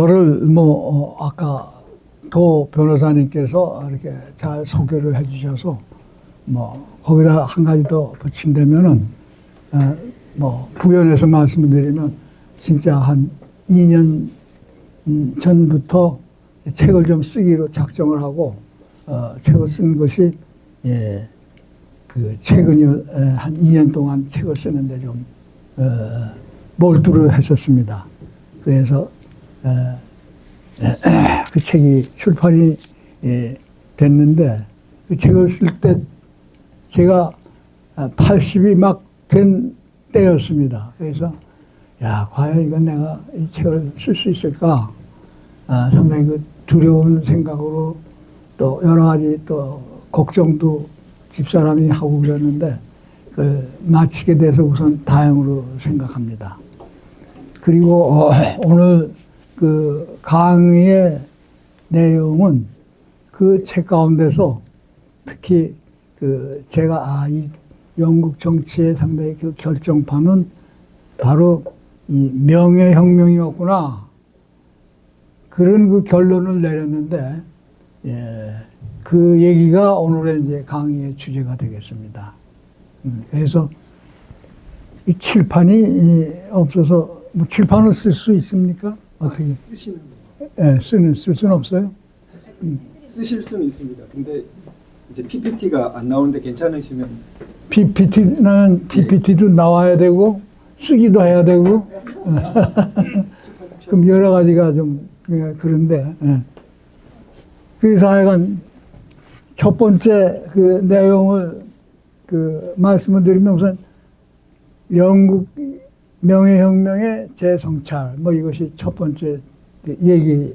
저를 아까 도 변호사님께서 이렇게 잘 소개를 해주셔서 거기다 한 가지 더 붙인다면은 부연해서 말씀을 드리면 진짜 한 2년 전부터 책을 좀 쓰기로 작정을 하고 책을 쓴 것이 최근에 한 2년 동안 책을 쓰는데 좀 몰두를 했었습니다. 그래서 그 책이 출판이 됐는데 그 책을 쓸 때 제가 80이 막 된 때였습니다. 그래서 과연 이건 내가 이 책을 쓸 수 있을까? 상당히 그 두려운 생각으로 또 여러 가지 또 걱정도 집사람이 하고 그랬는데 마치게 돼서 우선 다행으로 생각합니다. 그리고 오늘 그 강의의 내용은 그 책 가운데서 특히 제가 이 영국 정치의 상당히 그 결정판은 바로 이 명예혁명이었구나. 그런 그 결론을 내렸는데, 그 얘기가 오늘의 이제 강의의 주제가 되겠습니다. 그래서 이 칠판이 없어서, 칠판을 쓸 수 있습니까? 어떻게? 쓰시는 거예요? 쓸 수는 없어요? 쓰실 수는 있습니다. 근데 이제 PPT가 안 나오는데 괜찮으시면. PPT도 나와야 되고, 쓰기도 해야 되고, 그럼 여러 가지가 좀, 그런데, 그래서 하여간 첫 번째 그 내용을 말씀을 드리면 우선 영국 명예혁명의 재성찰, 이것이 첫 번째 얘기,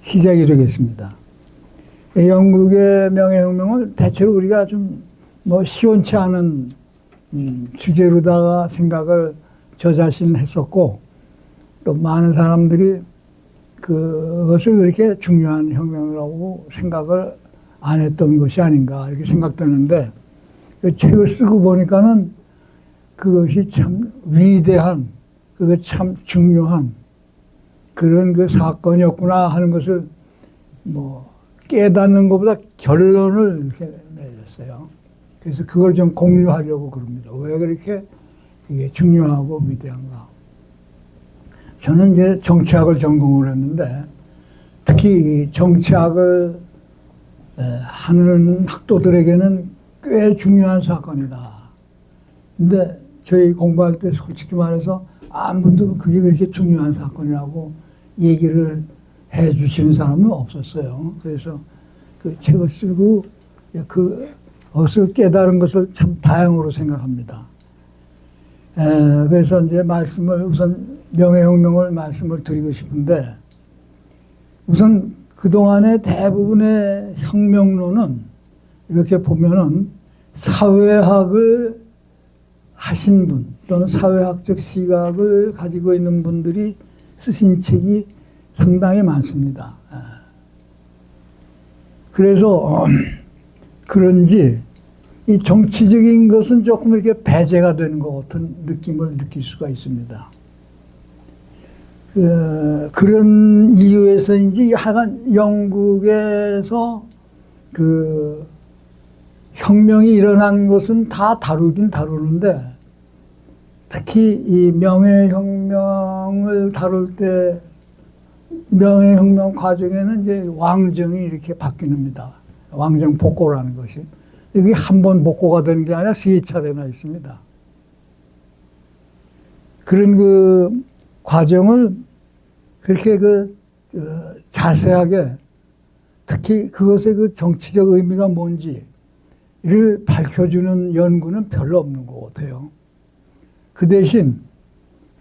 시작이 되겠습니다. 영국의 명예혁명을 대체로 우리가 좀 시원치 않은 주제로다가 생각을 저 자신 했었고, 또 많은 사람들이 그것을 그렇게 중요한 혁명이라고 생각을 안 했던 것이 아닌가 이렇게 생각되는데, 그 책을 쓰고 보니까는 그것이 참 위대한, 그게 참 중요한 그런 그 사건이었구나 하는 것을 깨닫는 것보다 결론을 이렇게 내렸어요. 그래서 그걸 좀 공유하려고 그럽니다. 왜 그렇게 그게 중요하고 위대한가. 저는 이제 정치학을 전공을 했는데, 특히 정치학을 하는 학도들에게는 꽤 중요한 사건이다. 근데 저희 공부할 때 솔직히 말해서 아무도 그게 그렇게 중요한 사건이라고 얘기를 해 주시는 사람은 없었어요. 그래서 그 책을 쓰고 그것을 깨달은 것을 참 다행으로 생각합니다. 그래서 이제 우선 명예혁명을 말씀을 드리고 싶은데, 우선 그동안의 대부분의 혁명론은 이렇게 보면은 사회학을 하신 분 또는 사회학적 시각을 가지고 있는 분들이 쓰신 책이 상당히 많습니다. 그래서 그런지 이 정치적인 것은 조금 이렇게 배제가 되는 것 같은 느낌을 느낄 수가 있습니다. 그런 이유에서인지 하여간 영국에서 혁명이 일어난 것은 다 다루긴 다루는데, 특히 이 명예혁명을 다룰 때 명예혁명 과정에는 이제 왕정이 이렇게 바뀝니다. 왕정 복고라는 것이. 이게 한 번 복고가 되는 게 아니라 3차례나 있습니다. 그런 그 과정을 그렇게 자세하게, 특히 그것의 그 정치적 의미가 뭔지를 밝혀주는 연구는 별로 없는 것 같아요. 그 대신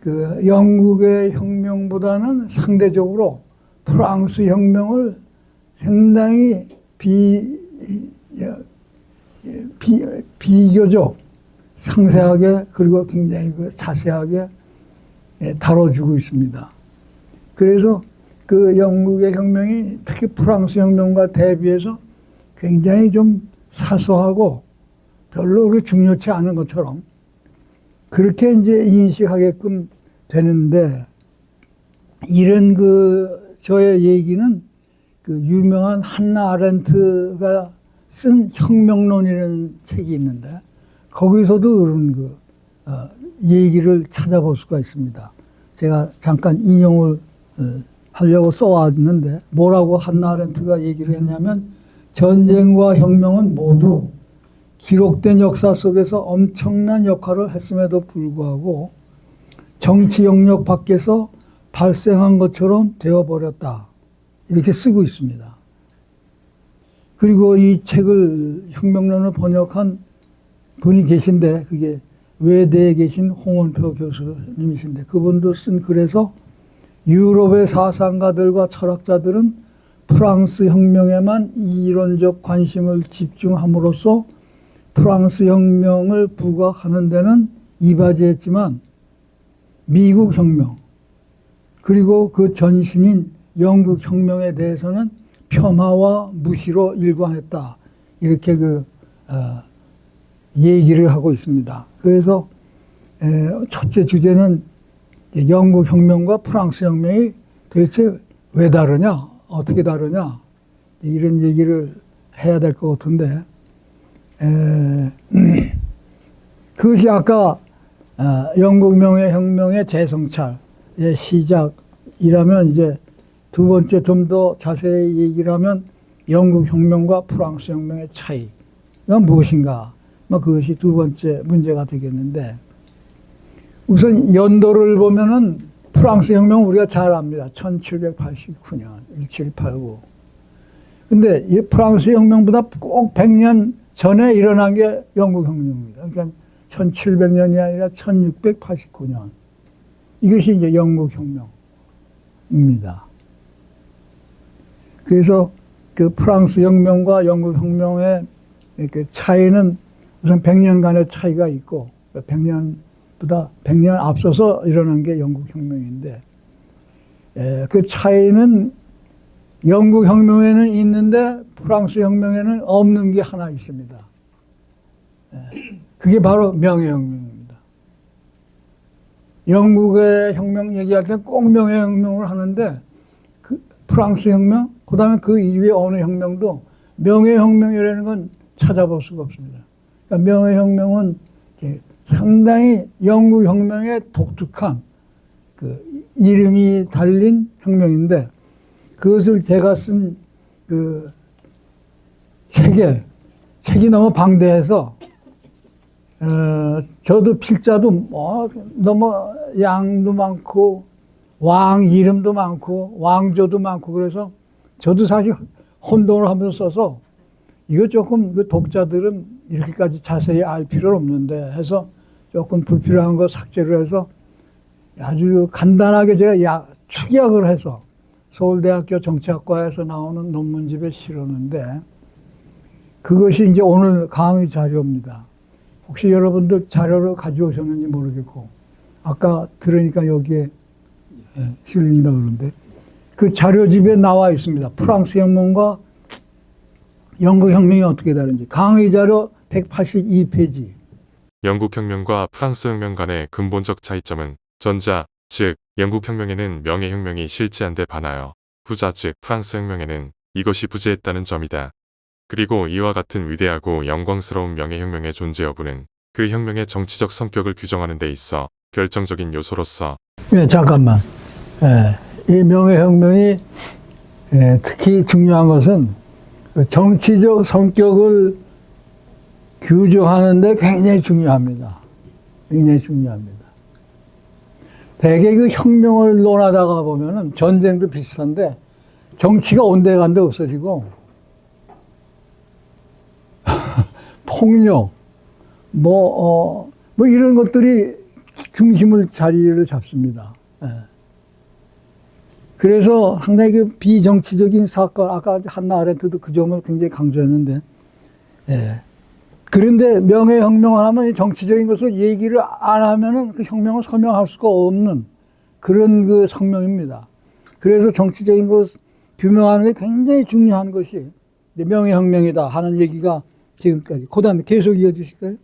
영국의 혁명보다는 상대적으로 프랑스 혁명을 상당히 비교적 상세하게 그리고 굉장히 자세하게 다뤄주고 있습니다. 그래서 그 영국의 혁명이 특히 프랑스 혁명과 대비해서 굉장히 좀 사소하고 별로 그렇게 중요치 않은 것처럼 그렇게 이제 인식하게끔 되는데, 이런 저의 얘기는 그 유명한 한나 아렌트가 쓴 혁명론이라는 책이 있는데 거기서도 그런 얘기를 찾아볼 수가 있습니다. 제가 잠깐 인용을 하려고 써왔는데 뭐라고 한나 아렌트가 얘기를 했냐면 전쟁과 혁명은 모두 기록된 역사 속에서 엄청난 역할을 했음에도 불구하고 정치 영역 밖에서 발생한 것처럼 되어버렸다. 이렇게 쓰고 있습니다. 그리고 이 책을 혁명론을 번역한 분이 계신데 그게 외대에 계신 홍원표 교수님이신데 그분도 쓴 글에서 유럽의 사상가들과 철학자들은 프랑스 혁명에만 이론적 관심을 집중함으로써 프랑스 혁명을 부각하는 데는 이바지했지만 미국 혁명 그리고 그 전신인 영국 혁명에 대해서는 폄하와 무시로 일관했다. 이렇게 얘기를 하고 있습니다. 그래서 첫째 주제는 영국 혁명과 프랑스 혁명이 도대체 왜 다르냐? 어떻게 다르냐? 이런 얘기를 해야 될 것 같은데 그것이 아까 영국 혁명의 재성찰의 시작이라면 이제 두 번째 좀 더 자세히 얘기를 하면 영국 혁명과 프랑스 혁명의 차이가 무엇인가? 그것이 두 번째 문제가 되겠는데 우선 연도를 보면은 프랑스 혁명 우리가 잘 압니다. 1789년 1789. 근데 이 프랑스 혁명보다 꼭 100년 전에 일어난 게 영국 혁명입니다. 그러니까 1700년이 아니라 1689년. 이것이 이제 영국 혁명입니다. 그래서 그 프랑스 혁명과 영국 혁명의 그 차이는 우선 100년간의 차이가 있고 100년 앞서서 일어난 게 영국 혁명인데 그 차이는 영국 혁명에는 있는데 프랑스 혁명에는 없는 게 하나 있습니다. 그게 바로 명예혁명입니다. 영국의 혁명 얘기할 때 꼭 명예혁명을 하는데 그 프랑스 혁명, 그 다음에 그 이후에 어느 혁명도 명예혁명이라는 건 찾아볼 수가 없습니다. 그러니까 명예혁명은 상당히 영국 혁명의 독특한 그 이름이 달린 혁명인데 그것을 제가 쓴 그 책이 너무 방대해서 저도 필자도 너무 양도 많고 왕 이름도 많고 왕조도 많고 그래서 저도 사실 혼동을 하면서 써서 이거 조금 그 독자들은 이렇게까지 자세히 알 필요는 없는데 해서 조금 불필요한 거 삭제를 해서 아주 간단하게 제가 축약을 해서 서울대학교 정치학과에서 나오는 논문집에 실었는데 그것이 이제 오늘 강의 자료입니다. 혹시 여러분들 자료를 가져오셨는지 모르겠고 아까 들으니까 여기에 실린다 그러는데 그 자료집에 나와 있습니다. 프랑스 혁명과 영국 혁명이 어떻게 다른지 강의 자료 182페이지. 영국 혁명과 프랑스 혁명 간의 근본적 차이점은 전자, 즉 영국 혁명에는 명예혁명이 실제한 데 반하여 후자, 즉 프랑스 혁명에는 이것이 부재했다는 점이다. 그리고 이와 같은 위대하고 영광스러운 명예혁명의 존재 여부는 그 혁명의 정치적 성격을 규정하는 데 있어 결정적인 요소로서 잠깐만. 이 명예혁명이 특히 중요한 것은 정치적 성격을 규정하는 데 굉장히 중요합니다. 굉장히 중요합니다. 대개 그 혁명을 논하다가 보면은 전쟁도 비슷한데 정치가 온데간데 없어지고 폭력 뭐 이런 것들이 자리를 잡습니다. 그래서 상당히 그 비정치적인 사건, 아까 한나 아렌트도 그 점을 굉장히 강조했는데, 그런데 명예혁명을 하면 이 정치적인 것을 얘기를 안 하면은 그 혁명을 설명할 수가 없는 그런 그 성명입니다. 그래서 정치적인 것 규명하는 게 굉장히 중요한 것이 명예혁명이다 하는 얘기가 지금까지. 그 다음에 계속 이어주실까요?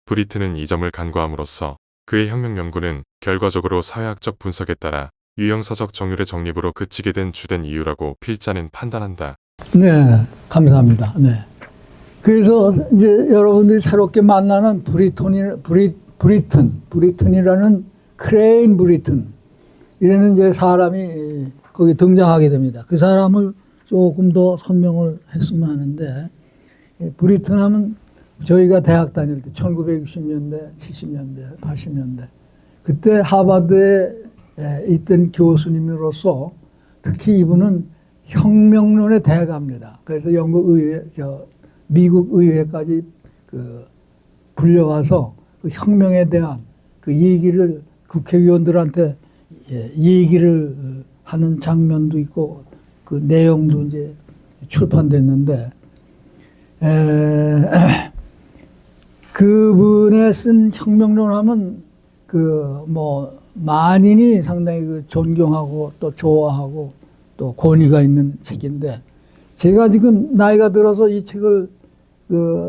브리트는 이 점을 간과함으로써 그의 혁명 연구는 결과적으로 사회학적 분석에 따라 유형사적 정율의 정립으로 그치게 된 주된 이유라고 필자는 판단한다. 네, 감사합니다. 네. 그래서 이제 여러분들이 새롭게 만나는 브리튼이라는 크레인 브리튼, 이라는 이제 사람이 거기 등장하게 됩니다. 그 사람을 조금 더 설명을 했으면 하는데, 브리튼 하면 저희가 대학 다닐 때 1960년대, 70년대, 80년대 그때 하버드에 있던 교수님으로서 특히 이분은 혁명론의 대가입니다. 그래서 미국 의회까지 불려가서 그 혁명에 대한 그 얘기를 국회의원들한테 얘기를 하는 장면도 있고 그 내용도 이제 출판됐는데, 그분의 쓴 혁명론 하면 만인이 상당히 존경하고 또 좋아하고 또 권위가 있는 책인데, 제가 지금 나이가 들어서 이 책을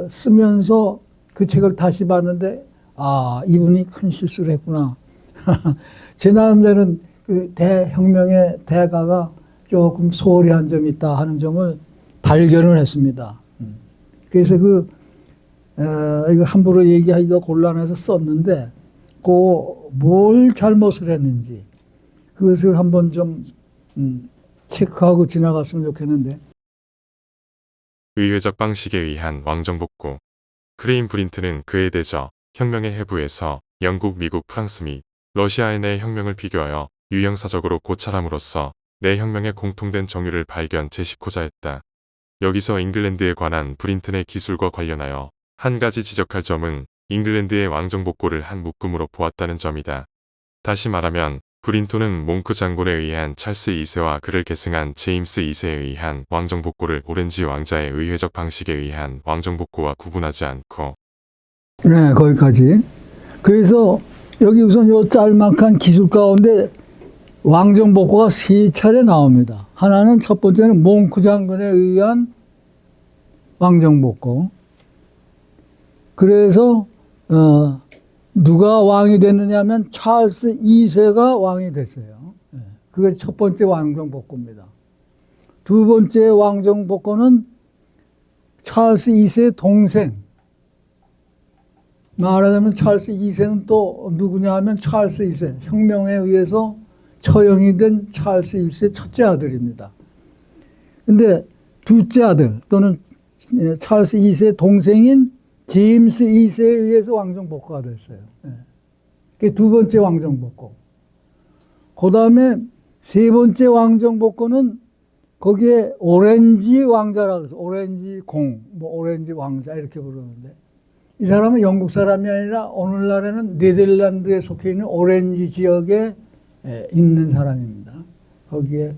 쓰면서 그 책을 다시 봤는데, 이분이 큰 실수를 했구나. 제 나름대로는 그 대혁명의 대가가 조금 소홀히 한 점이 있다 하는 점을 발견을 했습니다. 그래서 이거 함부로 얘기하기가 곤란해서 썼는데, 뭘 잘못을 했는지 그것을 한번 좀 체크하고 지나갔으면 좋겠는데. 의회적 방식에 의한 왕정복고. 크레인 브린트는 그에 대저 혁명의 해부에서 영국, 미국, 프랑스 및 러시아의 내 혁명을 비교하여 유형사적으로 고찰함으로써 내 혁명의 공통된 정유를 발견 제시코자 했다. 여기서 잉글랜드에 관한 브린튼의 기술과 관련하여 한 가지 지적할 점은 잉글랜드의 왕정복고를 한 묶음으로 보았다는 점이다. 다시 말하면 브린톤은 몽크 장군에 의한 찰스 2세와 그를 계승한 제임스 2세에 의한 왕정복고를 오렌지 왕자의 의회적 방식에 의한 왕정복고와 구분하지 않고. 네, 거기까지. 그래서 여기 우선 요 짤막한 기술 가운데 왕정복고가 3차례 나옵니다. 하나는 첫 번째는 몽크 장군에 의한 왕정복고. 그래서 누가 왕이 됐느냐 하면 찰스 2세가 왕이 됐어요. 그게 첫 번째 왕정복고입니다. 두 번째 왕정복고는 찰스 2세의 동생. 말하자면 찰스 2세는 또 누구냐 하면 찰스 2세, 혁명에 의해서 처형이 된 찰스 1세 첫째 아들입니다. 근데 둘째 아들 또는 찰스 2세의 동생인 제임스 2세에 의해서 왕정복고가 됐어요. 그게 두 번째 왕정복고. 그 다음에 세 번째 왕정복고는 거기에 오렌지 왕자라고 해서 오렌지 공, 오렌지 왕자 이렇게 부르는데, 이 사람은 영국 사람이 아니라 오늘날에는 네덜란드에 속해 있는 오렌지 지역에 있는 사람입니다. 거기에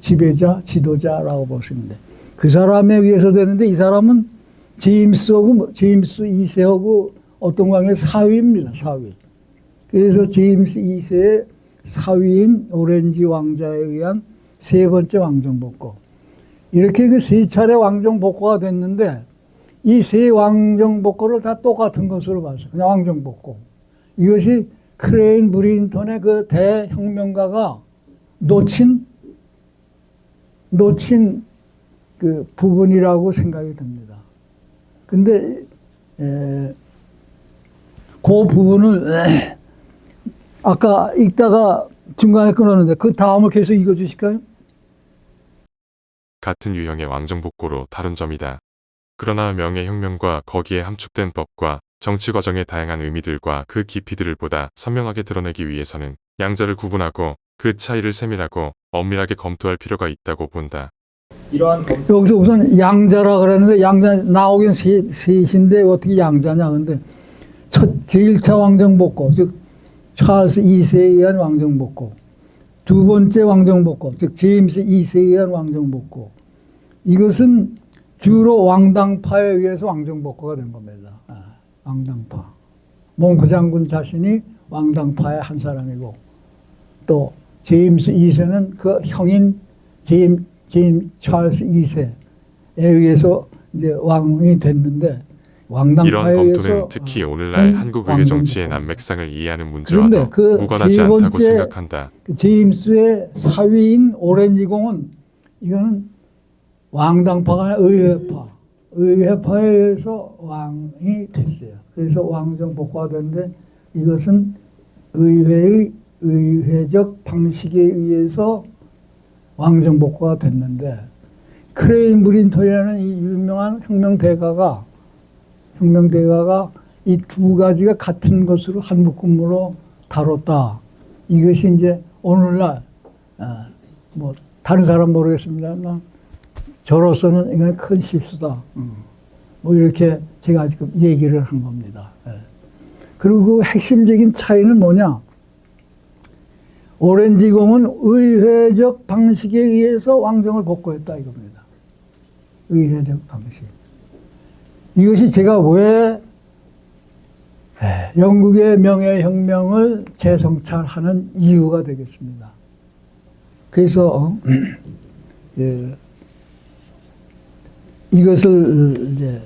지배자, 지도자라고 보시면 돼. 그 사람에 의해서 되는데, 이 사람은 제임스 2세하고 어떤 관계 사위입니다. 사위. 그래서 제임스 2세의 사위인 오렌지 왕자에 의한 세 번째 왕정복고. 이렇게 그 세 차례 왕정복고가 됐는데, 이 세 왕정복고를 다 똑같은 것으로 봤어요. 그냥 왕정복고. 이것이 크레인 브린턴의 그 대혁명가가 놓친 그 부분이라고 생각이 듭니다. 근데 그 부분을 아까 읽다가 중간에 끊었는데 그 다음을 계속 읽어주실까요? 같은 유형의 왕정복고로 다룬 점이다. 그러나 명예혁명과 거기에 함축된 법과 정치 과정의 다양한 의미들과 그 깊이들을 보다 선명하게 드러내기 위해서는 양자를 구분하고 그 차이를 세밀하고 엄밀하게 검토할 필요가 있다고 본다. 여기서 우선 양자라 그랬는데, 양자 나오긴 셋인데 어떻게 양자냐. 근데 제1차 왕정복고, 즉 찰스 2세에 의한 왕정복고, 두 번째 왕정복고, 즉 제임스 2세에 의한 왕정복고, 이것은 주로 왕당파에 의해서 왕정복고가 된 겁니다. 왕당파. 몽크 장군 자신이 왕당파의 한 사람이고, 또 제임스 2세는 그 형인 찰스 2세에 의해서 이제 왕이 됐는데, 이런 왕당파에 검토는 의해서 특히 오늘날 한국 외교 정치의 왕정복권. 난맥상을 이해하는 그런데 문제와도 그 무관하지 세 않다고 번째 생각한다. 그 제임스의 사위인 오렌지공은 이거는 왕당파가 아니라 의회파에 의해서 왕이 됐어요. 그래서 왕정복과가 됐는데 이것은 의회의 의회적 방식에 의해서 왕정복과가 됐는데 크레인브린턴이라는 이 유명한 혁명대가가 이 두 가지가 같은 것으로 한 묶음으로 다뤘다. 이것이 이제 오늘날 뭐 다른 사람 모르겠습니다만 저로서는 이건 큰 실수다. 뭐 이렇게 제가 지금 얘기를 한 겁니다. 그리고 그 핵심적인 차이는 뭐냐? 오렌지공은 의회적 방식에 의해서 왕정을 복구했다 이겁니다. 의회적 방식. 이것이 제가 왜 영국의 명예혁명을 재성찰하는 이유가 되겠습니다. 그래서 이것을 이제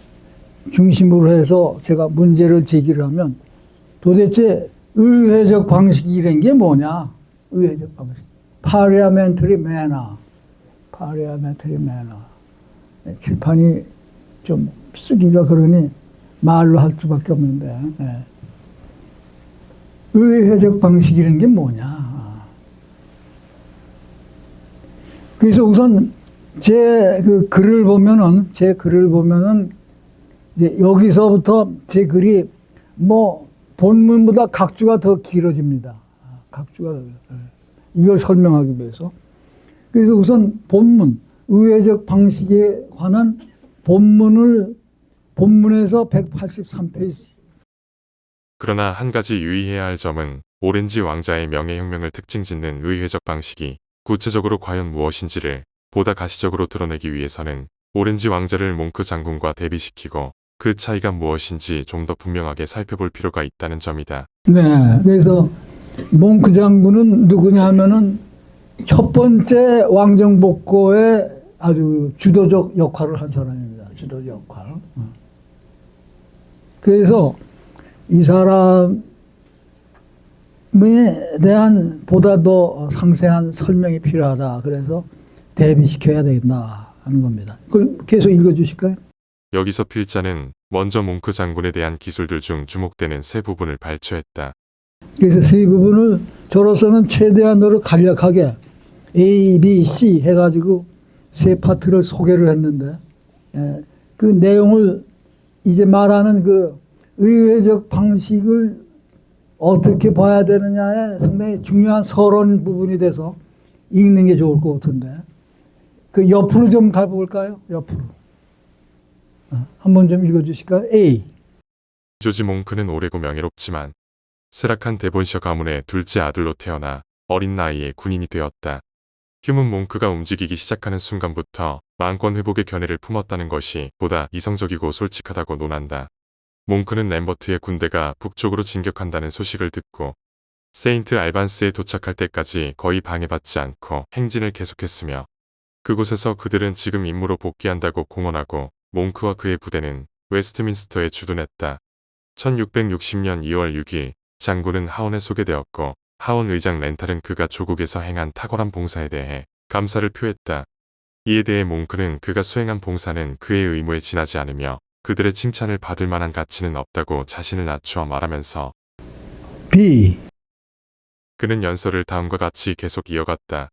중심으로 해서 제가 문제를 제기를 하면 도대체 의회적 방식이란 게 뭐냐? 의회적 방식. 파리아멘터리 매너. 칠판이 좀 쓰기가 그러니 말로 할 수밖에 없는데 의회적 방식이라는 게 뭐냐? 그래서 우선 제 글을 보면은 이제 여기서부터 제 글이 뭐 본문보다 각주가 더 길어집니다. 이걸 설명하기 위해서. 그래서 우선 본문, 의회적 방식에 관한 본문에서 183페이지. 그러나 한 가지 유의해야 할 점은 오렌지 왕자의 명예혁명을 특징 짓는 의회적 방식이 구체적으로 과연 무엇인지를 보다 가시적으로 드러내기 위해서는 오렌지 왕자를 몽크 장군과 대비시키고 그 차이가 무엇인지 좀 더 분명하게 살펴볼 필요가 있다는 점이다. 네, 그래서 몽크 장군은 누구냐 하면은 첫 번째 왕정복고의 아주 주도적 역할을 한 사람입니다. 주도적 역할. 그래서 이 사람에 대한 보다 더 상세한 설명이 필요하다. 그래서 대비시켜야 되겠다 하는 겁니다. 그걸 계속 읽어주실까요? 여기서 필자는 먼저 몽크 장군에 대한 기술들 중 주목되는 세 부분을 발췌했다. 그래서 세 부분을 저로서는 최대한으로 간략하게 A, B, C 해가지고 세 파트를 소개를 했는데 그 내용을 이제 말하는 그 의회적 방식을 어떻게 봐야 되느냐에 상당히 중요한 서론 부분이 돼서 읽는 게 좋을 것 같은데 그 옆으로 좀 가볼까요? 옆으로. 한번 좀 읽어주실까요? A. 조지 몽크는 오래고 명예롭지만 쇠락한 데본셔 가문의 둘째 아들로 태어나 어린 나이에 군인이 되었다. 휴문 몽크가 움직이기 시작하는 순간부터 망권 회복의 견해를 품었다는 것이 보다 이성적이고 솔직하다고 논한다. 몽크는 램버트의 군대가 북쪽으로 진격한다는 소식을 듣고 세인트 알반스에 도착할 때까지 거의 방해받지 않고 행진을 계속했으며 그곳에서 그들은 지금 임무로 복귀한다고 공언하고 몽크와 그의 부대는 웨스트민스터에 주둔했다. 1660년 2월 6일 장군은 하원에 소개되었고 하원 의장 렌탈은 그가 조국에서 행한 탁월한 봉사에 대해 감사를 표했다. 이에 대해 몽크는 그가 수행한 봉사는 그의 의무에 지나지 않으며 그들의 칭찬을 받을 만한 가치는 없다고 자신을 낮추어 말하면서 B. 그는 연설을 다음과 같이 계속 이어갔다.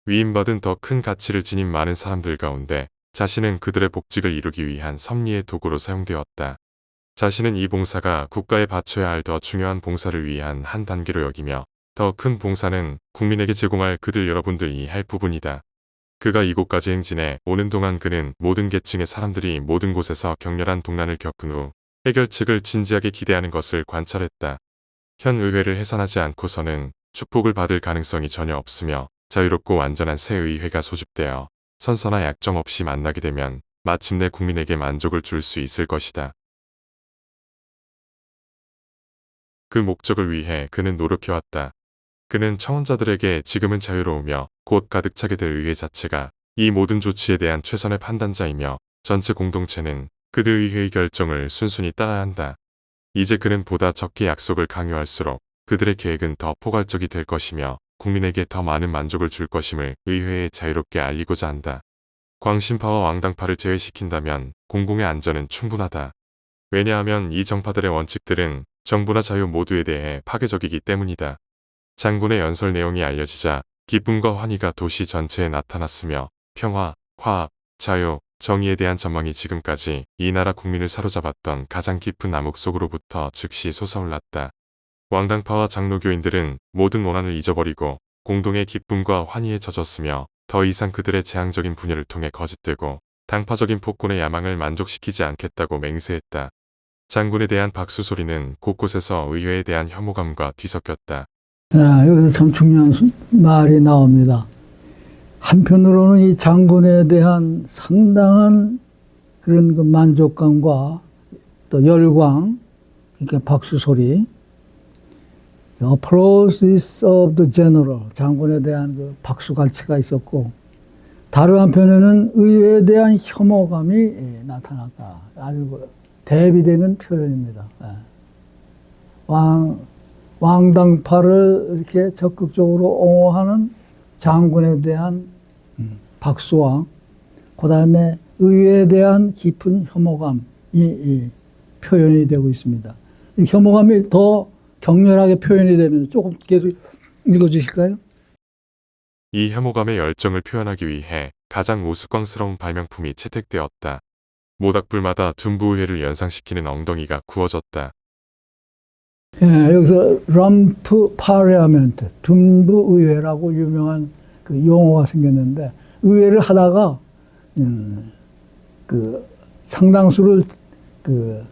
위임받은 더 큰 가치를 지닌 많은 사람들 가운데 자신은 그들의 복직을 이루기 위한 섭리의 도구로 사용되었다. 자신은 이 봉사가 국가에 바쳐야 할 더 중요한 봉사를 위한 한 단계로 여기며 더 큰 봉사는 국민에게 제공할 그들 여러분들이 할 부분이다. 그가 이곳까지 행진해 오는 동안 그는 모든 계층의 사람들이 모든 곳에서 격렬한 동난을 겪은 후 해결책을 진지하게 기대하는 것을 관찰했다. 현 의회를 해산하지 않고서는 축복을 받을 가능성이 전혀 없으며 자유롭고 완전한 새 의회가 소집되어 선서나 약점 없이 만나게 되면 마침내 국민에게 만족을 줄 수 있을 것이다. 그 목적을 위해 그는 노력해왔다. 그는 청원자들에게 지금은 자유로우며 곧 가득 차게 될 의회 자체가 이 모든 조치에 대한 최선의 판단자이며 전체 공동체는 그들 의회의 결정을 순순히 따라야 한다. 이제 그는 보다 적게 약속을 강요할수록 그들의 계획은 더 포괄적이 될 것이며 국민에게 더 많은 만족을 줄 것임을 의회에 자유롭게 알리고자 한다. 광신파와 왕당파를 제외시킨다면 공공의 안전은 충분하다. 왜냐하면 이 정파들의 원칙들은 정부나 자유 모두에 대해 파괴적이기 때문이다. 장군의 연설 내용이 알려지자 기쁨과 환희가 도시 전체에 나타났으며 평화, 화합, 자유, 정의에 대한 전망이 지금까지 이 나라 국민을 사로잡았던 가장 깊은 암흑 속으로부터 즉시 솟아올랐다. 왕당파와 장로교인들은 모든 원한을 잊어버리고 공동의 기쁨과 환희에 젖었으며 더 이상 그들의 재앙적인 분열을 통해 거짓되고 당파적인 폭군의 야망을 만족시키지 않겠다고 맹세했다. 장군에 대한 박수 소리는 곳곳에서 의회에 대한 혐오감과 뒤섞였다. 여기서 참 중요한 말이 나옵니다. 한편으로는 이 장군에 대한 상당한 그런 그 만족감과 또 열광, 그러니까 박수 소리, applause of the general, 장군에 대한 그 박수갈채가 있었고, 다른 한편에는 의회에 대한 혐오감이 나타났다. 아주 대비되는 표현입니다. 왕당파를 이렇게 적극적으로 옹호하는 장군에 대한 박수와 그 다음에 의회에 대한 깊은 혐오감이 표현이 되고 있습니다. 이 혐오감이 더 격렬하게 표현이 되는, 조금 계속 읽어주실까요? 이 혐오감의 열정을 표현하기 위해 가장 우스꽝스러운 발명품이 채택되었다. 모닥불마다 둔부의회를 연상시키는 엉덩이가 구워졌다. 여기서 럼프 파리아멘트, 둔부의회라고 유명한 그 용어가 생겼는데, 의회를 하다가 그 상당수를 그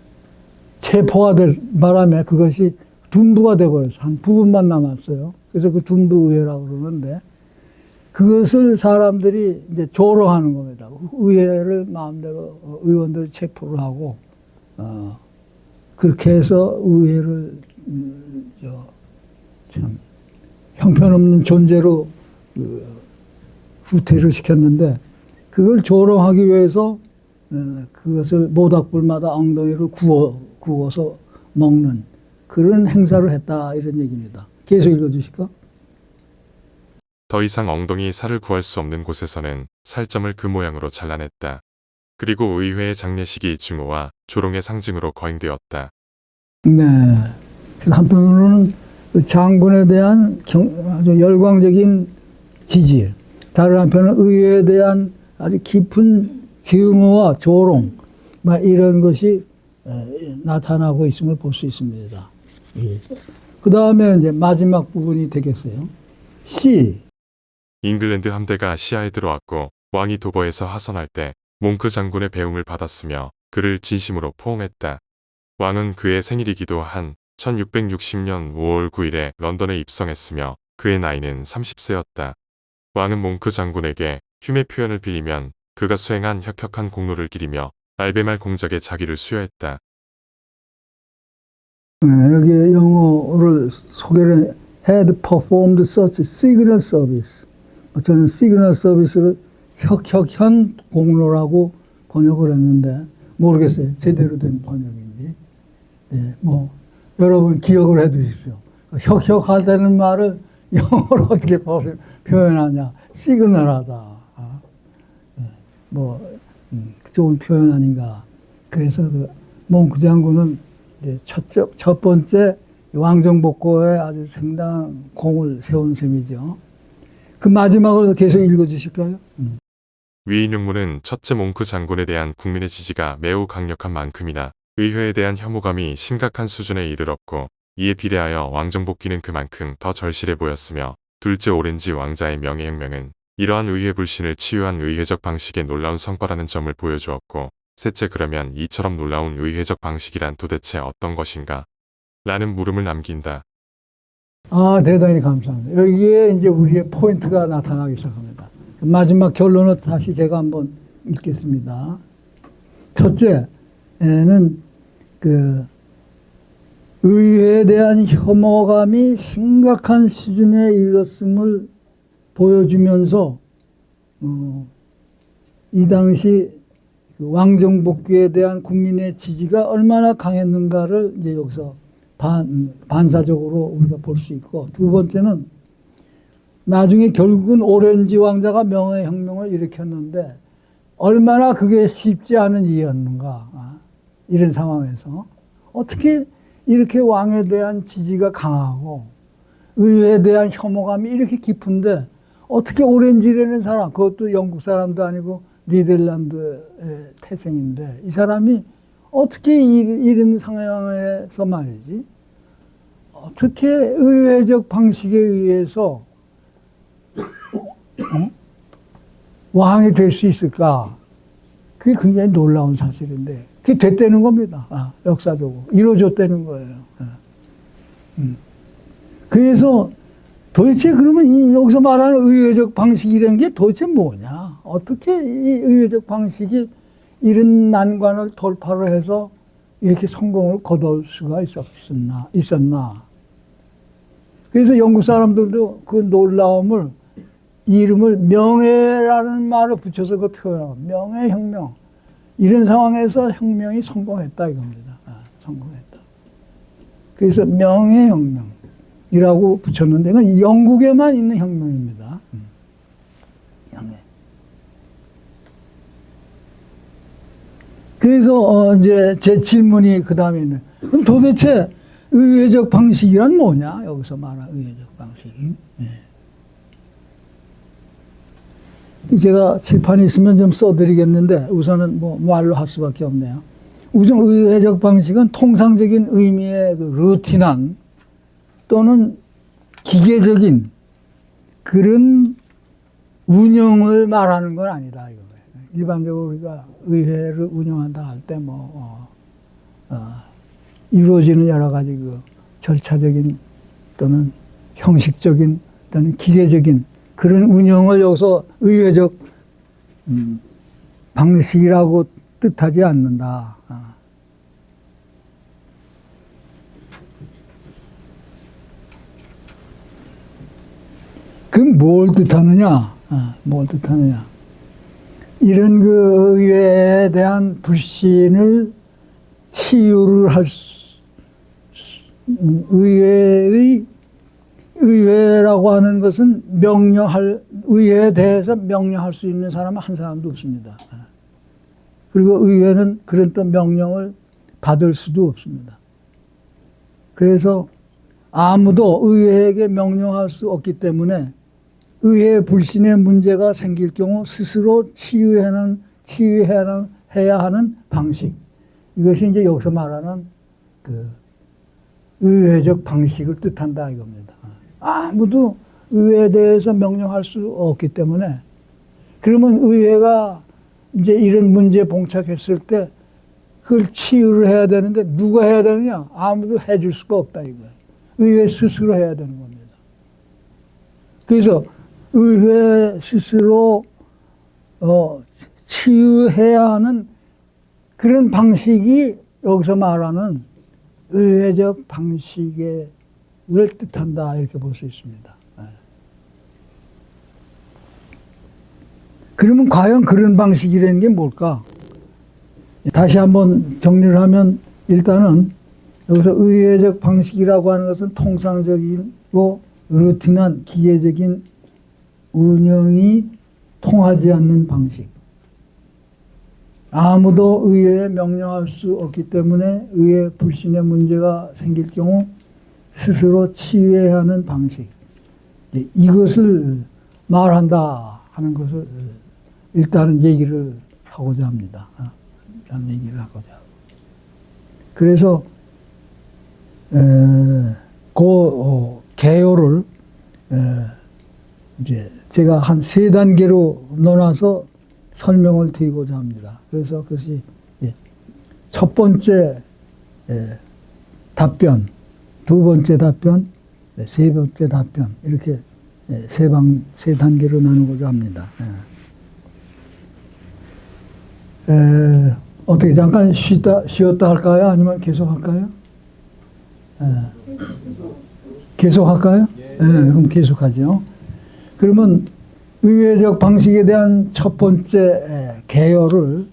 체포가 될 바람에 그것이 둔부가 돼버려서 한 부분만 남았어요. 그래서 그 둔부의회라고 그러는데, 그것을 사람들이 이제 조롱하는 겁니다. 의회를 마음대로 의원들을 체포를 하고, 그렇게 해서 의회를 참 형편없는 존재로 후퇴를 시켰는데, 그걸 조롱하기 위해서 그것을 모닥불마다 엉덩이를 구워서 먹는 그런 행사를 했다, 이런 얘기입니다. 계속 읽어주실까? 더 이상 엉덩이 살을 구할 수 없는 곳에서는 살점을 그 모양으로 잘라냈다. 그리고 의회의 장례식이 증오와 조롱의 상징으로 거행되었다. 네. 그래서 한편으로는 그 장군에 대한 아주 열광적인 지지, 다른 한편은 의회에 대한 아주 깊은 증오와 조롱, 이런 것이 나타나고 있음을 볼 수 있습니다. 그 다음에 이제 마지막 부분이 되겠어요. C. 잉글랜드 함대가 시야에 들어왔고 왕이 도버에서 하선할 때 몽크 장군의 배웅을 받았으며 그를 진심으로 포옹했다. 왕은 그의 생일이기도 한 1660년 5월 9일에 런던에 입성했으며 그의 나이는 30세였다. 왕은 몽크 장군에게 흉의 표현을 빌리면 그가 수행한 혁혁한 공로를 기리며 알베말 공작에 자기를 수여했다. 여기 영어를 소개를 had performed such signal service. 저는 signal service를 혁혁한 공로라고 번역을 했는데 모르겠어요. 제대로 된 번역인지. 네, 여러분 기억을 해 두십시오. 혁혁하다는 말을 영어로 어떻게 표현하냐. 시그널하다. 좋은 표현 아닌가. 그래서 그 몽크 장군은 이제 첫 번째 왕정복고에 아주 상당한 공을 세운 셈이죠. 그 마지막으로 계속 읽어주실까요? 위인용문은 첫째 몽크 장군에 대한 국민의 지지가 매우 강력한 만큼이나 의회에 대한 혐오감이 심각한 수준에 이르렀고 이에 비례하여 왕정복기는 그만큼 더 절실해 보였으며 둘째 오렌지 왕자의 명예혁명은 이러한 의회 불신을 치유한 의회적 방식의 놀라운 성과라는 점을 보여주었고 셋째 그러면 이처럼 놀라운 의회적 방식이란 도대체 어떤 것인가? 라는 물음을 남긴다. 대단히 감사합니다. 여기에 이제 우리의 포인트가 나타나기 시작합니다. 마지막 결론을 다시 제가 한번 읽겠습니다. 첫째는 그 의회에 대한 혐오감이 심각한 수준에 이르렀음을 보여주면서 이 당시 그 왕정복귀에 대한 국민의 지지가 얼마나 강했는가를 이제 여기서 반사적으로 우리가 볼 수 있고, 두 번째는 나중에 결국은 오렌지 왕자가 명예혁명을 일으켰는데 얼마나 그게 쉽지 않은 일이었는가. 이런 상황에서 어떻게 이렇게 왕에 대한 지지가 강하고 의회에 대한 혐오감이 이렇게 깊은데 어떻게 오렌지라는 사람, 그것도 영국 사람도 아니고 네덜란드의 태생인데 이 사람이 어떻게 이런 상황에서 말이지, 어떻게 의회적 방식에 의해서 왕이 될 수 있을까? 그게 굉장히 놀라운 사실인데 그게 됐다는 겁니다. 역사적으로 이루어졌다는 거예요. 그래서 도대체 그러면 여기서 말하는 의회적 방식이라는 게 도대체 뭐냐? 어떻게 이 의회적 방식이 이런 난관을 돌파를 해서 이렇게 성공을 거둘 수가 있었나? 그래서 영국 사람들도 그 놀라움을 이름을 명예라는 말을 붙여서 그걸 표현하고 명예혁명. 이런 상황에서 혁명이 성공했다 이겁니다. 성공했다. 그래서 명예혁명이라고 붙였는데 이건 영국에만 있는 혁명입니다. 명예. 그래서 이제 제 질문이 그 다음에 있는, 그럼 도대체 의회적 방식이란 뭐냐? 여기서 말한 의회적 방식이. 제가 칠판이 있으면 좀 써드리겠는데 우선은 뭐 말로 할 수밖에 없네요. 우선 의회적 방식은 통상적인 의미의 그 루틴한 또는 기계적인 그런 운영을 말하는 건 아니다 이거예요. 일반적으로 우리가 의회를 운영한다 할 때 이루어지는 여러 가지 그 절차적인 또는 형식적인 또는 기계적인 그런 운영을 여기서 의회적 방식이라고 뜻하지 않는다. 그럼 뭘 뜻하느냐? 뭘 뜻하느냐? 이런 그 의회에 대한 불신을 치유를 할 의회라고 하는 것은 의회에 대해서 명령할 수 있는 사람은 한 사람도 없습니다. 그리고 의회는 그런 또 명령을 받을 수도 없습니다. 그래서 아무도 의회에게 명령할 수 없기 때문에 의회 불신의 문제가 생길 경우 스스로 치유해야 하는 방식. 이것이 이제 여기서 말하는 그 의회적 방식을 뜻한다 이겁니다. 아무도 의회에 대해서 명령할 수 없기 때문에, 그러면 의회가 이제 이런 문제에 봉착했을 때 그걸 치유를 해야 되는데 누가 해야 되느냐? 아무도 해줄 수가 없다 이거예요. 의회 스스로 해야 되는 겁니다. 그래서 의회 스스로 치유해야 하는 그런 방식이 여기서 말하는 의회적 방식을 뜻한다 이렇게 볼 수 있습니다. 그러면 과연 그런 방식이라는 게 뭘까? 다시 한번 정리를 하면 일단은 여기서 의회적 방식이라고 하는 것은 통상적이고 루틴한 기계적인 운영이 통하지 않는 방식. 아무도 의회에 명령할 수 없기 때문에 의회 불신의 문제가 생길 경우 스스로 치유해야 하는 방식. 이것을 말한다 하는 것을 일단은 얘기를 하고자 합니다. 일단 얘기를 하고자 하고. 그래서 그 개요를 이제 제가 한 3단계로 나눠서 설명을 드리고자 합니다. 그래서 그것이 첫 번째 답변, 두 번째 답변, 세 번째 답변 이렇게 세 단계로 나누고자 합니다. 어떻게 잠깐 쉬었다 할까요? 아니면 계속 할까요? 계속 할까요? 그럼 계속 하죠. 그러면 의회적 방식에 대한 첫 번째 개요를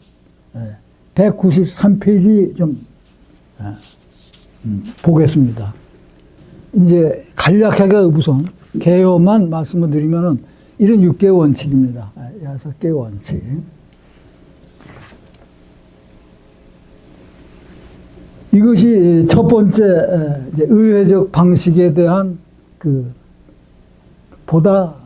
193페이지 좀 보겠습니다. 이제 간략하게 우선 개요만 말씀을 드리면은 이런 6개 원칙입니다. 6개 원칙. 이것이 첫 번째 이제 의회적 방식에 대한 보다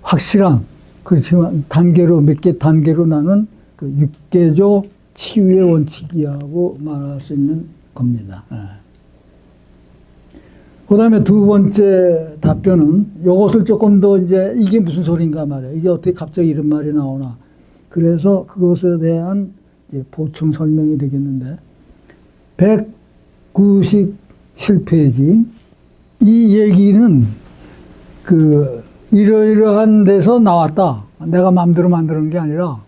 확실한, 그렇지만 단계로 몇 개 단계로 나눈 6개조 치유의 원칙이라고 말할 수 있는 겁니다. 그 다음에 두 번째 답변은 이것을 조금 더 이제 이게 무슨 소린가 말이에요. 이게 어떻게 갑자기 이런 말이 나오나. 그래서 그것에 대한 이제 보충 설명이 되겠는데 197페이지 이 얘기는 이러이러한 데서 나왔다. 내가 마음대로 만드는 게 아니라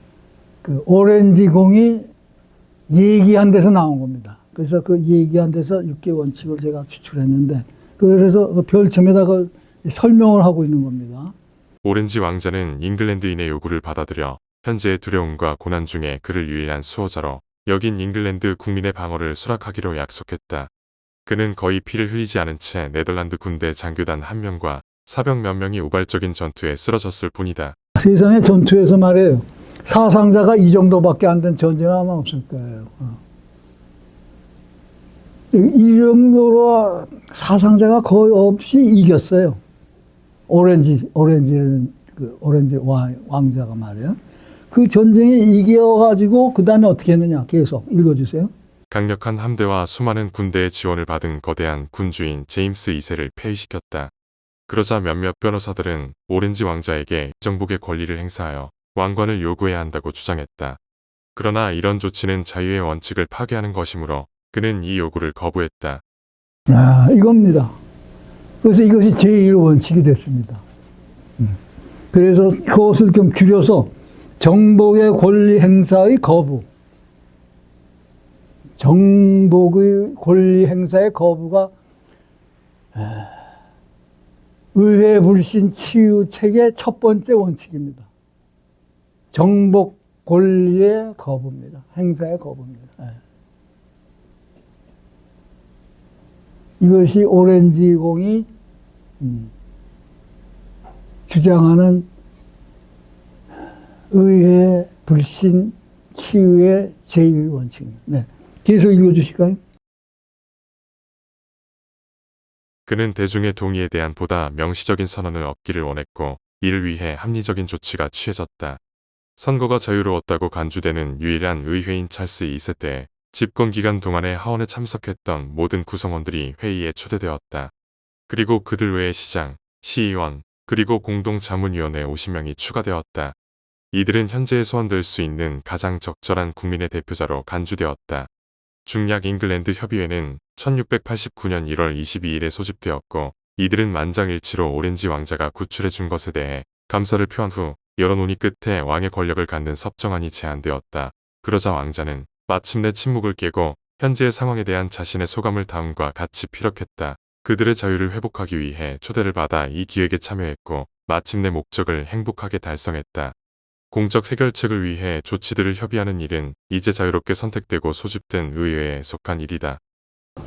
오렌지공이 얘기한 데서 나온 겁니다. 그래서 그 얘기한 데서 6개 원칙을 제가 추출했는데 그래서 별점에다가 설명을 하고 있는 겁니다. 오렌지 왕자는 잉글랜드인의 요구를 받아들여 현재의 두려움과 고난 중에 그를 유일한 수호자로 여긴 잉글랜드 국민의 방어를 수락하기로 약속했다. 그는 거의 피를 흘리지 않은 채 네덜란드 군대 장교단 1명과 사병 몇 명이 우발적인 전투에 쓰러졌을 뿐이다. 세상의 전투에서 말이에요. 사상자가 이 정도밖에 안 된 전쟁은 아마 없을 거예요. 이 정도로 사상자가 거의 없이 이겼어요. 오렌지는 오렌지 왕자가 말이에요. 그 전쟁에 이겨가지고 그 다음에 어떻게 했느냐 계속 읽어주세요. 강력한 함대와 수많은 군대의 지원을 받은 거대한 군주인 제임스 2세를 폐위시켰다. 그러자 몇몇 변호사들은 오렌지 왕자에게 정복의 권리를 행사하여 왕관을 요구해야 한다고 주장했다. 그러나 이런 조치는 자유의 원칙을 파괴하는 것이므로 그는 이 요구를 거부했다. 이겁니다. 그래서 이것이 제1원칙이 됐습니다. 그래서 그것을 좀 줄여서 정복의 권리 행사의 거부. 정복의 권리 행사의 거부가 의회 불신 치유 책의 첫 번째 원칙입니다. 정복 권리의 거부입니다. 행사의 거부입니다. 이것이 오렌지공이 주장하는 의회 불신 치유의 제1원칙입니다. 네. 계속 읽어주실까요? 그는 대중의 동의에 대한 보다 명시적인 선언을 얻기를 원했고 이를 위해 합리적인 조치가 취해졌다. 선거가 자유로웠다고 간주되는 유일한 의회인 찰스 2세 때 집권 기간 동안에 하원에 참석했던 모든 구성원들이 회의에 초대되었다. 그리고 그들 외에 시장, 시의원, 그리고 공동자문위원회 50명이 추가되었다. 이들은 현재에 소환될 수 있는 가장 적절한 국민의 대표자로 간주되었다. 중약 잉글랜드 협의회는 1689년 1월 22일에 소집되었고 이들은 만장일치로 오렌지 왕자가 구출해 준 것에 대해 감사를 표한 후 여러 논의 끝에 왕의 권력을 갖는 섭정안이 제안되었다. 그러자 왕자는 마침내 침묵을 깨고 현재의 상황에 대한 자신의 소감을 다음과 같이 피력했다. 그들의 자유를 회복하기 위해 초대를 받아 이 기획에 참여했고 마침내 목적을 행복하게 달성했다. 공적 해결책을 위해 조치들을 협의하는 일은 이제 자유롭게 선택되고 소집된 의회에 속한 일이다.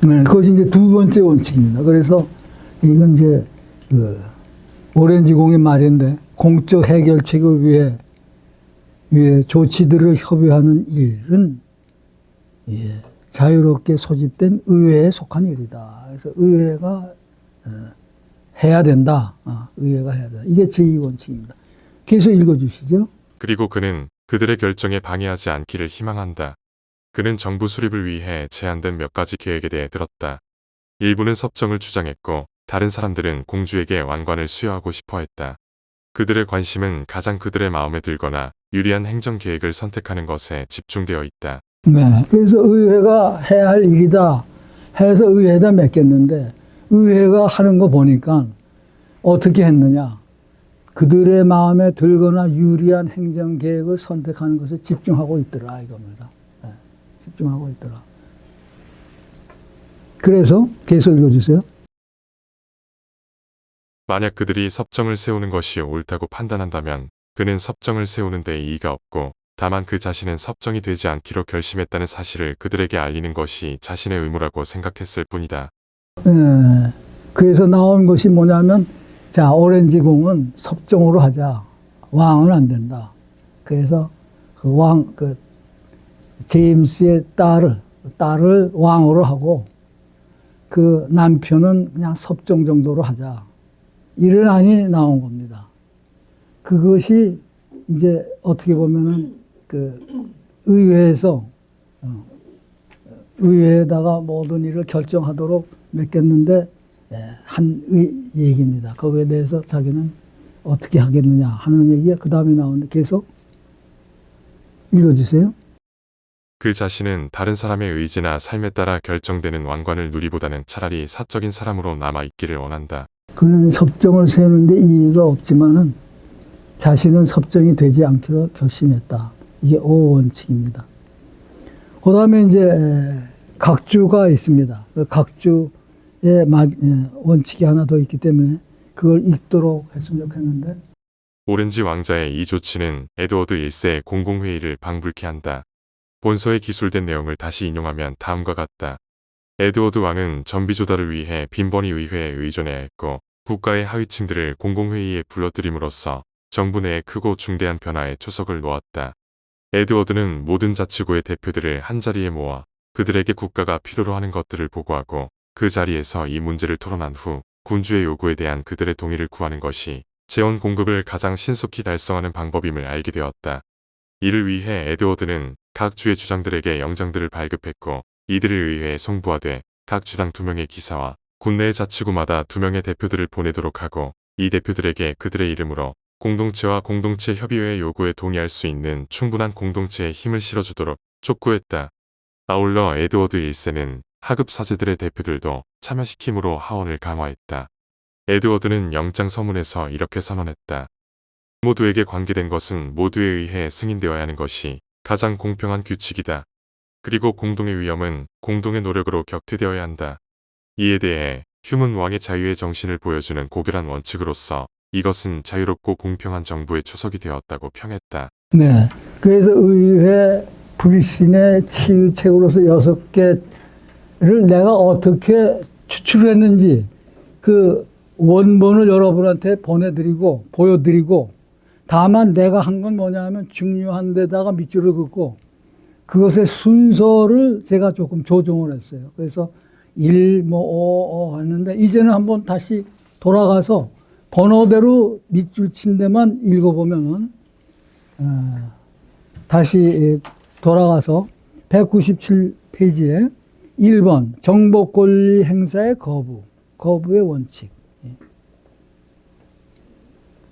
네, 그것이 이제 두 번째 원칙입니다. 그래서 이건 이제 오렌지공의 말인데 공적 해결책을 위해 조치들을 협의하는 일은 자유롭게 소집된 의회에 속한 일이다. 그래서 의회가 해야 된다. 의회가 해야 된다. 이게 제2원칙입니다. 계속 읽어주시죠. 그리고 그는 그들의 결정에 방해하지 않기를 희망한다. 그는 정부 수립을 위해 제안된 몇 가지 계획에 대해 들었다. 일부는 섭정을 주장했고 다른 사람들은 공주에게 왕관을 수여하고 싶어 했다. 그들의 관심은 가장 그들의 마음에 들거나 유리한 행정 계획을 선택하는 것에 집중되어 있다. 네, 그래서 의회가 해야 할 일이다 해서 의회에다 맡겼는데 의회가 하는 거 보니까 어떻게 했느냐. 그들의 마음에 들거나 유리한 행정 계획을 선택하는 것에 집중하고 있더라 이겁니다. 네, 집중하고 있더라. 그래서 계속 읽어주세요. 만약 그들이 섭정을 세우는 것이 옳다고 판단한다면 그는 섭정을 세우는 데 이의가 없고 다만 그 자신은 섭정이 되지 않기로 결심했다는 사실을 그들에게 알리는 것이 자신의 의무라고 생각했을 뿐이다. 예, 그래서 나온 것이 뭐냐면, 자, 오렌지궁은 섭정으로 하자. 왕은 안 된다. 그래서 그 제임스의 딸을 왕으로 하고, 그 남편은 그냥 섭정 정도로 하자. 이런 안이 나온 겁니다. 그것이 이제 어떻게 보면은 의회에서 의회에다가 모든 일을 결정하도록 맡겼는데 한 얘기입니다. 거기에 대해서 자기는 어떻게 하겠느냐 하는 얘기가 그 다음에 나오는데 계속 읽어주세요. 그 자신은 다른 사람의 의지나 삶에 따라 결정되는 왕관을 누리보다는 차라리 사적인 사람으로 남아있기를 원한다. 그는 섭정을 세우는데 이의가 없지만은 자신은 섭정이 되지 않기로 결심했다. 이게 5원칙입니다. 그 다음에 이제 각주가 있습니다. 그 각주의 원칙이 하나 더 있기 때문에 그걸 읽도록 했으면 좋겠는데, 오렌지 왕자의 이 조치는 에드워드 1세의 공공회의를 방불케 한다. 본서에 기술된 내용을 다시 인용하면 다음과 같다. 에드워드 왕은 정비 조달을 위해 빈번히 의회에 의존해야 했고 국가의 하위층들을 공공회의에 불러들임으로써 정부 내에 크고 중대한 변화에 초석을 놓았다. 에드워드는 모든 자치구의 대표들을 한자리에 모아 그들에게 국가가 필요로 하는 것들을 보고하고 그 자리에서 이 문제를 토론한 후 군주의 요구에 대한 그들의 동의를 구하는 것이 재원 공급을 가장 신속히 달성하는 방법임을 알게 되었다. 이를 위해 에드워드는 각 주의 주장들에게 영장들을 발급했고 이들을 의회에 송부하되 각 주당 2명의 기사와 군내 자치구마다 2명의 대표들을 보내도록 하고 이 대표들에게 그들의 이름으로 공동체와 공동체 협의회의 요구에 동의할 수 있는 충분한 공동체에 힘을 실어주도록 촉구했다. 아울러 에드워드 1세는 하급 사제들의 대표들도 참여시킴으로 하원을 강화했다. 에드워드는 영장 서문에서 이렇게 선언했다. 모두에게 관계된 것은 모두에 의해 승인되어야 하는 것이 가장 공평한 규칙이다. 그리고 공동의 위엄은 공동의 노력으로 격퇴되어야 한다. 이에 대해 휴문 왕의 자유의 정신을 보여주는 고결한 원칙으로서 이것은 자유롭고 공평한 정부의 초석이 되었다고 평했다. 네. 그래서 의회 불신의 치유책으로서 6개를 내가 어떻게 추출했는지 그 원본을 여러분한테 보여드리고 다만 내가 한 건 뭐냐면 중요한 데다가 밑줄을 긋고 그것의 순서를 제가 조금 조정을 했어요. 그래서 1, 5 했는데 이제는 한번 다시 돌아가서 번호대로 밑줄 친 데만 읽어보면은 다시 돌아가서 197페이지에 1번 정보 권리 행사의 거부의 원칙.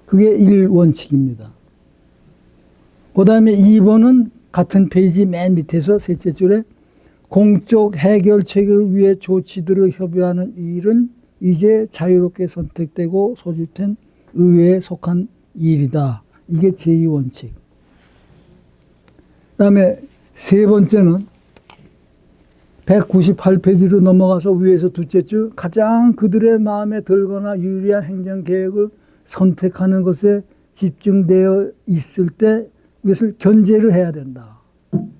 그게 1원칙입니다. 그 다음에 2번은 같은 페이지 맨 밑에서 셋째 줄에 공적 해결책을 위해 조치들을 협의하는 일은 이제 자유롭게 선택되고 소집된 의회에 속한 일이다. 이게 제2원칙. 그 다음에 세 번째는 198페이지로 넘어가서 위에서 둘째 줄 가장 그들의 마음에 들거나 유리한 행정계획을 선택하는 것에 집중되어 있을 때 이것을 견제를 해야 된다.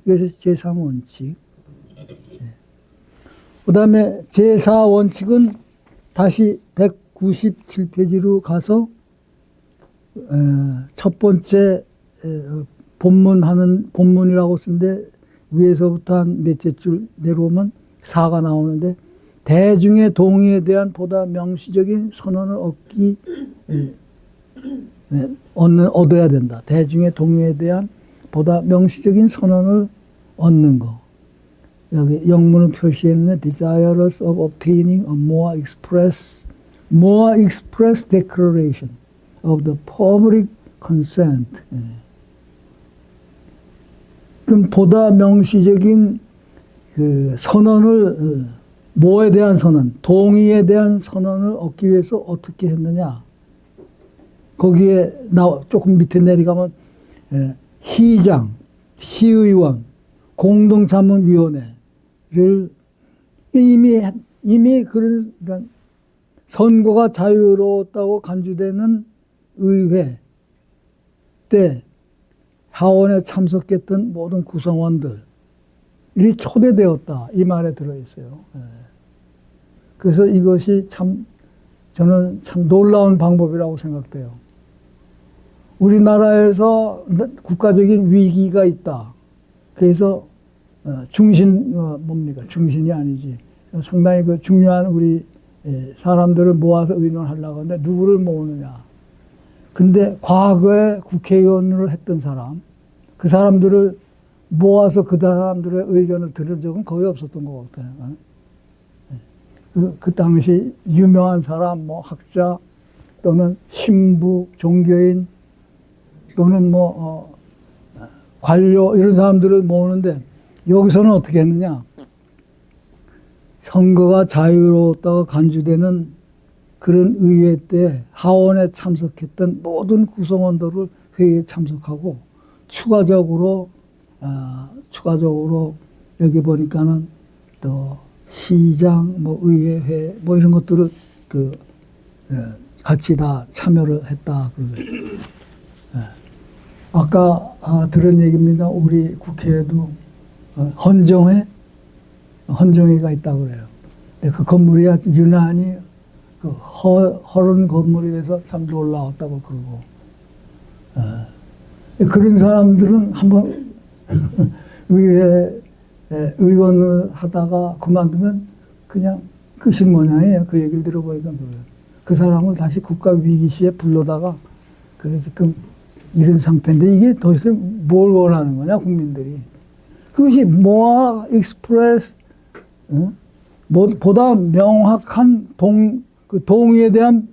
이것이 제3원칙. 그 다음에 제4원칙은 다시 197페이지로 가서 첫 번째 본문이라고 쓴데 위에서부터 한 몇째 줄 내려오면 4가 나오는데 대중의 동의에 대한 보다 명시적인 선언을 얻어야 된다. 대중의 동의에 대한 보다 명시적인 선언을 얻는 거. 여기 영문을 표시했는데 desirous of obtaining a more express declaration of the public consent. 그럼 보다 명시적인 그 선언을 뭐에 대한 선언, 동의에 대한 선언을 얻기 위해서 어떻게 했느냐? 거기에 조금 밑에 내려가면 시장, 시의원, 공동자문위원회를 이미 그러니까 선거가 자유로웠다고 간주되는 의회 때 하원에 참석했던 모든 구성원들이 초대되었다. 이 말에 들어있어요. 예. 그래서 이것이 참 저는 참 놀라운 방법이라고 생각돼요. 우리나라에서 국가적인 위기가 있다. 그래서 뭡니까? 중신이 아니지. 상당히 그 중요한 우리 사람들을 모아서 의논하려고 하는데 누구를 모으느냐. 근데 과거에 국회의원을 했던 사람, 그 사람들을 모아서 그 사람들의 의견을 들은 적은 거의 없었던 것 같아요. 그 당시 유명한 사람, 뭐 학자 또는 신부, 종교인 또는 관료 이런 사람들을 모으는데 여기서는 어떻게 했느냐? 선거가 자유로웠다고 간주되는 그런 의회 때 하원에 참석했던 모든 구성원들을 회의에 참석하고 추가적으로 여기 보니까는 또 시장, 의회회, 이런 것들을 같이 다 참여를 했다. 아까 들은 얘기입니다. 우리 국회에도 헌정회가 있다고 그래요. 근데 그 건물이 아주 유난히 허른 건물이라서 참 놀라웠다고 그러고. 그런 사람들은 한번 의회 의원을 하다가 그만두면 그냥 끝이 모양이에요. 그 얘기를 들어보니까 그래요. 그 사람을 다시 국가 위기 시에 불러다가 그래 지금 이런 상태인데 이게 도대체 뭘 원하는 거냐 국민들이. 그것이 모아 익스프레스 보다 명확한 동의에 대한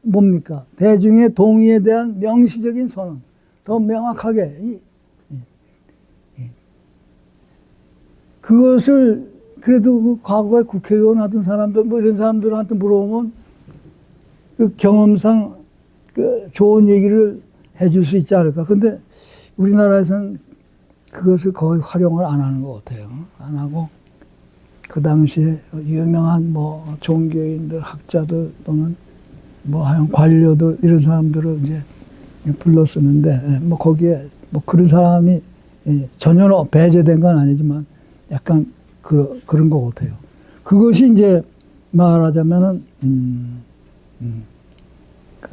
뭡니까? 대중의 동의에 대한 명시적인 선언. 더 명확하게 그것을 그래도 그 과거에 국회의원 하던 사람들 이런 사람들한테 물어보면 그 경험상 그 좋은 얘기를 해줄 수 있지 않을까. 근데 우리나라에서는 그것을 거의 활용을 안 하는 것 같아요. 안 하고 그 당시에 유명한 종교인들, 학자들 또는 하여간 관료들 이런 사람들을 이제 불렀었는데 거기에 그런 사람이 전혀 배제된 건 아니지만 약간 그런 것 같아요. 그것이 이제 말하자면은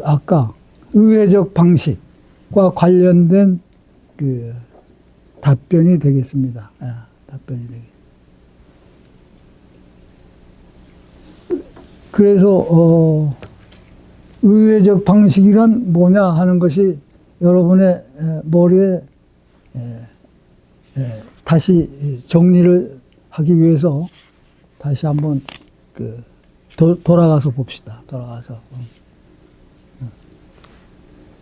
아까 의회적 방식과 관련된 그 답변이 되겠습니다. 답변이 되겠습니다. 그래서 의회적 방식이란 뭐냐 하는 것이 여러분의 머리에 다시 정리를 하기 위해서 다시 한번 돌아가서 봅시다. 돌아가서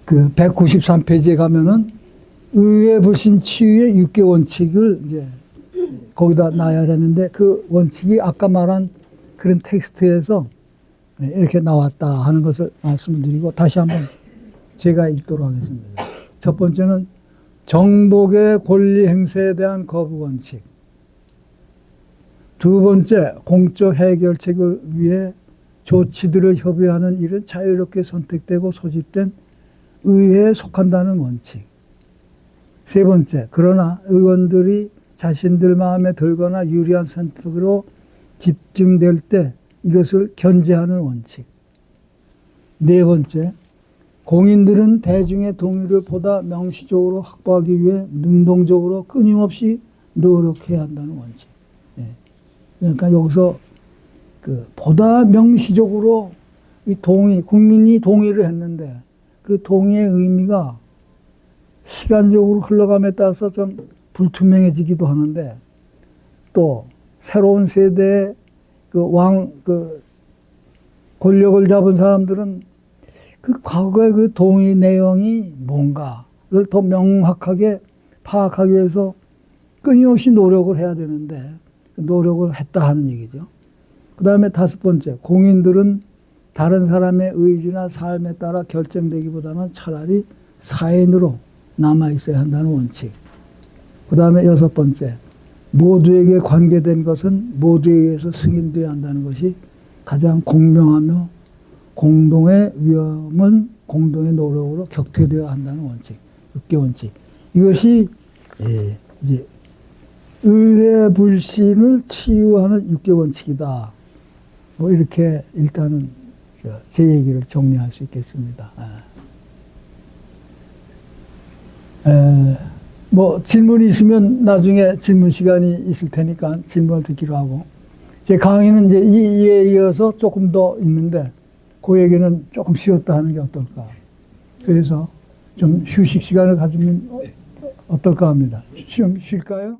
그 193페이지에 가면은 의회 불신 치유의 6개 원칙을 이제 거기다 나열했는데 그 원칙이 아까 말한 그런 텍스트에서 이렇게 나왔다 하는 것을 말씀드리고 다시 한번 제가 읽도록 하겠습니다. 첫 번째는 정복의 권리 행사에 대한 거부 원칙. 두 번째, 공적 해결책을 위해 조치들을 협의하는 일은 자유롭게 선택되고 소집된 의회에 속한다는 원칙. 세 번째, 그러나 의원들이 자신들 마음에 들거나 유리한 선택으로 집중될 때 이것을 견제하는 원칙. 네 번째, 공인들은 대중의 동의를 보다 명시적으로 확보하기 위해 능동적으로 끊임없이 노력해야 한다는 원칙. 그러니까 여기서 보다 명시적으로 이 국민이 동의를 했는데 그 동의의 의미가 시간적으로 흘러감에 따라서 좀 불투명해지기도 하는데 또 새로운 세대의 권력을 잡은 사람들은 그 과거의 그 동의 내용이 뭔가를 더 명확하게 파악하기 위해서 끊임없이 노력을 해야 되는데 노력을 했다 하는 얘기죠. 그 다음에 다섯 번째, 공인들은 다른 사람의 의지나 삶에 따라 결정되기보다는 차라리 사인으로 남아있어야 한다는 원칙. 그 다음에 여섯 번째, 모두에게 관계된 것은 모두에 의해서 승인되어야 한다는 것이 가장 공명하며 공동의 위험은 공동의 노력으로 격퇴되어야 한다는 원칙. 6개 원칙. 이것이 이제 의회 불신을 치유하는 6대 원칙이다. 뭐 이렇게 일단은 제 얘기를 정리할 수 있겠습니다. 뭐 질문이 있으면 나중에 질문 시간이 있을 테니까 질문을 듣기로 하고, 제 강의는 이제 이에 이어서 조금 더 있는데 그 얘기는 조금 쉬었다 하는 게 어떨까. 그래서 좀 휴식 시간을 가지면 어떨까 합니다. 좀 쉴까요?